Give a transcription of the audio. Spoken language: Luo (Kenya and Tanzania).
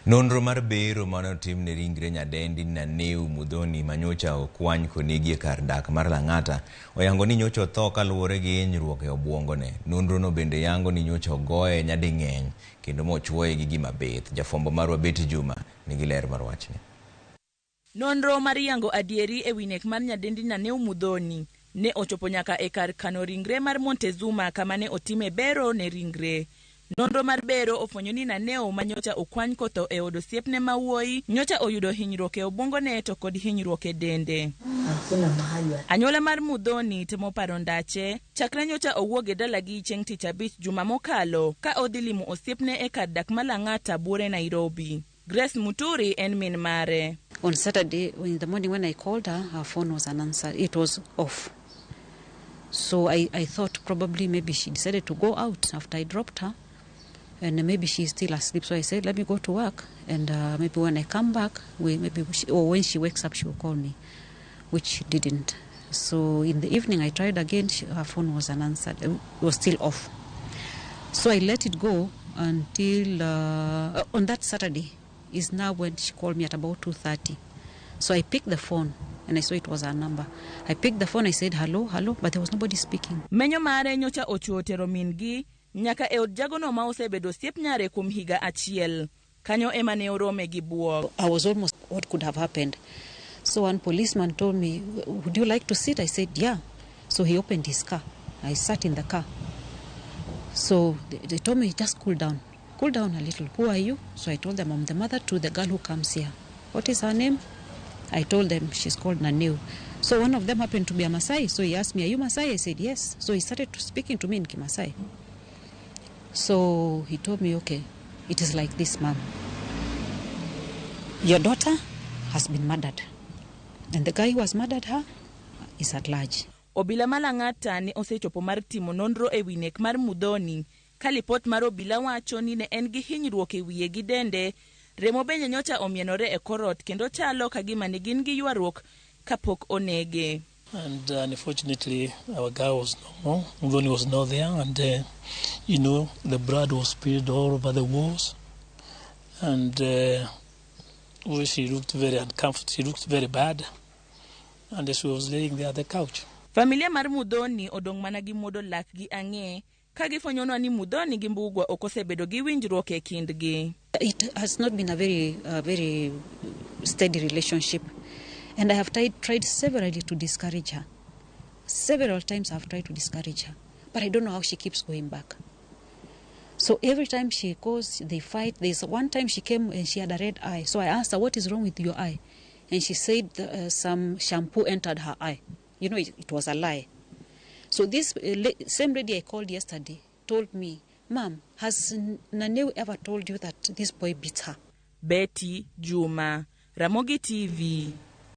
Nonro mar bero manotim ne ringre nyadendi Naneu Mudhoni manyocha okwany konegi kar dak mar Lang'ata oyango ni nyocha otho kaluwore gi hinyruok e obwongone. Nonro no bende yango ni nyocha ogoye nyading'eny kendo mochuoye gi gima bith. Jafwambo marwa Beti Juma nigi ler mar wachni. Nonro mar yango adieri e wi nek mar nyadendi Naneu Mudhoni ne ochopo nyaka e kar kano ringre mar Montezuma kama ne otime bero ne ringre. Nonro mar bero ofwenyo ni Naneu manyocha okwany kotho e od osiepne mawuoyi nyocha oyudo hinyruok e obwongone to kod hinyruok e dende. Anyuola mar Mudhoni temo paro ndache chakre nyocha owuok e dalagi chieng' tich abich juma mokalo ka odhi limo osiepne e kar dak ma Lang'ata buore Nairobi. Grace Muturi en min mare. On Saturday in the morning when I called her phone was unanswered. It was off. So I thought probably maybe she decided to go out after I dropped her. And maybe she's still asleep. So I said, let me go to work. And maybe when I come back, or when she wakes up, she will call me, which she didn't. So in the evening, I tried again. Her phone was unanswered. It was still off. So I let it go until on that Saturday is now when she called me at about 2:30. So I picked the phone and I saw it was her number. I picked the phone. I said, hello, hello, but there was nobody speaking. Menyo mare nyocha ochuotero mingi nyaka e od jagono ma osebedo osiep nyare kuom higa achiel. Kanyo ema ne orome gi buok. I was almost, what could have happened? So one policeman told me, would you like to sit? I said, yeah. So he opened his car. I sat in the car. So they told me, just cool down a little. Who are you? So I told them, I'm the mother to the girl who comes here. What is her name? I told them she's called Naneu. So one of them happened to be a Maasai. So he asked me, are you Maasai? I said, yes. So he started speaking to me in Kimasai. So he told me, okay, it is like this, ma'am. Your daughter has been murdered. And the guy who has murdered her is at large. Obila ma Lang'ata ne osechopo mar timo nonro e wi nek mar Mudhoni. Ka lipot mar obila wacho ni ne en gi hinyruok e wiye gi dende, remo bende nyocha omienore e korot kendo chalo ka gima ne gin gi ywaruok kapok onege. And unfortunately, our guy was no more. Mudhoni was not there, and the blood was spilled all over the walls. And she looked very uncomfortable. She looked very bad, and she was laying there on the couch. Familia mar Mudhoni odong' mana gi muodo lak gi ang'e ka gifwenyonwa ni Mudhoni gi Mbugua ok osebedo gi winjruok e kindgi. It has not been a very steady relationship. And I have tried severally to discourage her. Several times I have tried to discourage her. But I don't know how she keeps going back. So every time she goes, they fight. There's one time she came and she had a red eye. So I asked her, what is wrong with your eye? And she said some shampoo entered her eye. It was a lie. So this same lady I called yesterday told me, Ma'am, has Naneu ever told you that this boy beats her? Beti Juma, Ramogi TV.